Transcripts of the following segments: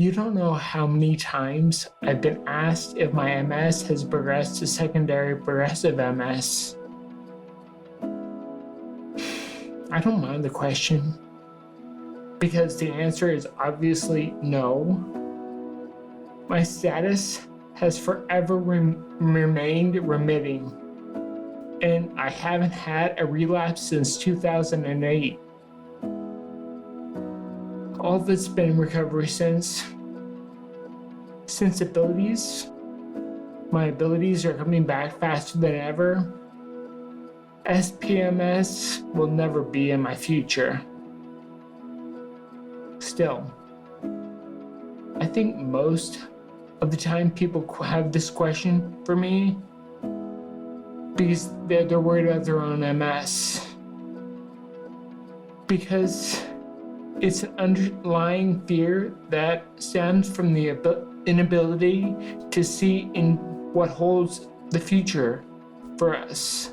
You don't know how many times I've been asked if my MS has progressed to secondary progressive MS. I don't mind the question, because the answer is obviously no. My status has forever remained remitting, and I haven't had a relapse since 2008. All of it's been recovery since. My abilities are coming back faster than ever. SPMS will never be in my future. Still, I think most of the time people have this question for me because they're worried about their own MS. Because it's an underlying fear that stems from the inability to see in what holds the future for us.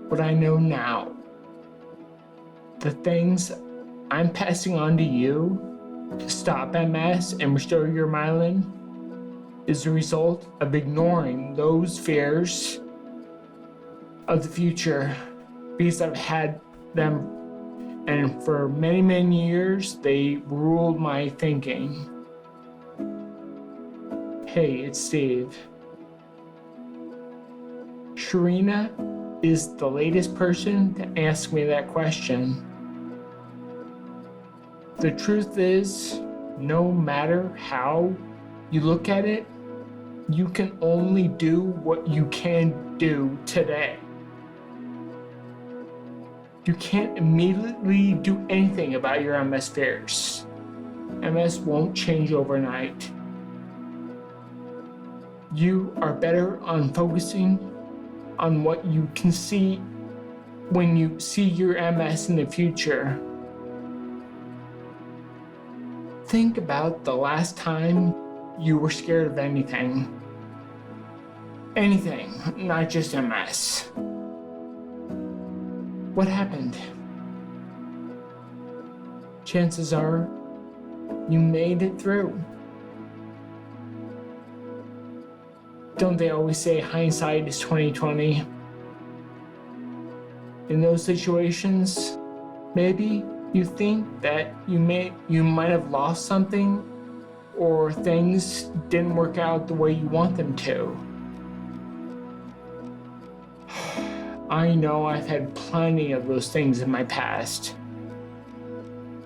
What I know now, the things I'm passing on to you to stop MS and restore your myelin is a result of ignoring those fears of the future because I've had them, and for many, many years they ruled my thinking. Hey, it's Steve. Sharina is the latest person to ask me that question. The truth is, no matter how you look at it, you can only do what you can do today. You can't immediately do anything about your MS fears. MS won't change overnight. You are better on focusing on what you can see when you see your MS in the future. Think about the last time you were scared of anything. Anything, not just MS. What happened? Chances are you made it through. Don't they always say hindsight is 20/20? In those situations, maybe you think that you might have lost something, or things didn't work out the way you want them to. I know I've had plenty of those things in my past,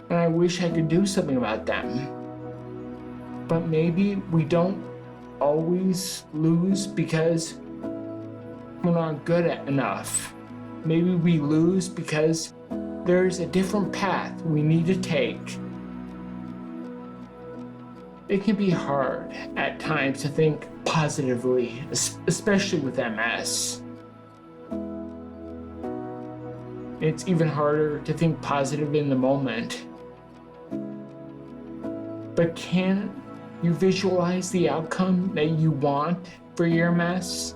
and I wish I could do something about them. But maybe we don't always lose because we're not good at enough. Maybe we lose because there's a different path we need to take. It can be hard at times to think positively, especially with MS. It's even harder to think positive in the moment. But can you visualize the outcome that you want for your MS?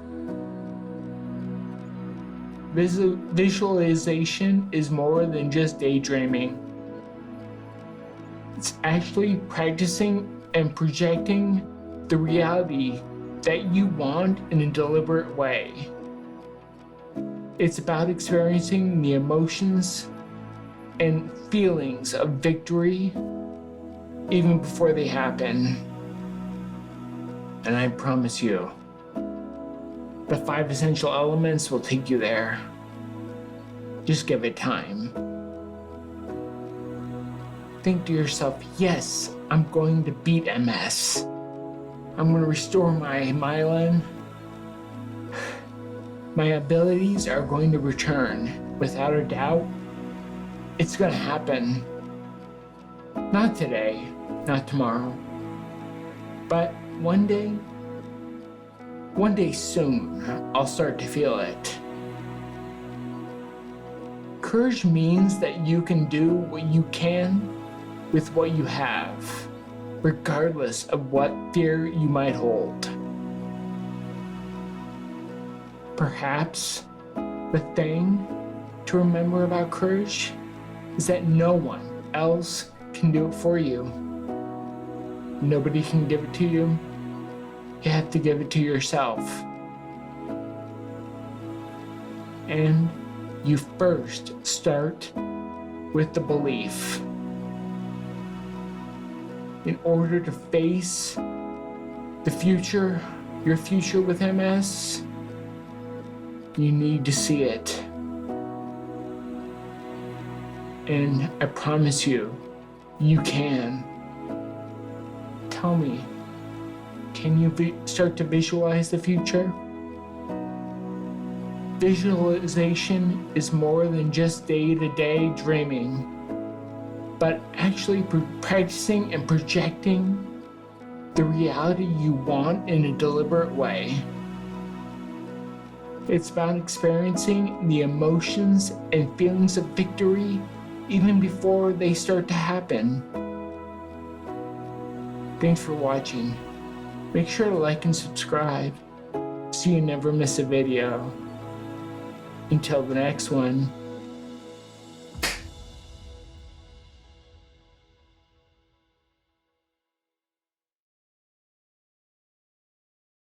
Visualization is more than just daydreaming. It's actually practicing and projecting the reality that you want in a deliberate way. It's about experiencing the emotions and feelings of victory even before they happen. And I promise you, the 5 essential elements will take you there. Just give it time. Think to yourself, yes, I'm going to beat MS. I'm going to restore my myelin. My abilities are going to return, without a doubt. It's going to happen. Not today, not tomorrow, but one day soon, I'll start to feel it. Courage means that you can do what you can with what you have, regardless of what fear you might hold. Perhaps the thing to remember about courage is that no one else can do it for you. Nobody can give it to you. You have to give it to yourself. And you first start with the belief. In order to face the future, your future with MS, you need to see it. And I promise you, you can. Tell me, can you start to visualize the future? Visualization is more than just day-to-day dreaming, but actually practicing and projecting the reality you want in a deliberate way. It's about experiencing the emotions and feelings of victory even before they start to happen. Thanks for watching. Make sure to like and subscribe so you never miss a video. Until the next one.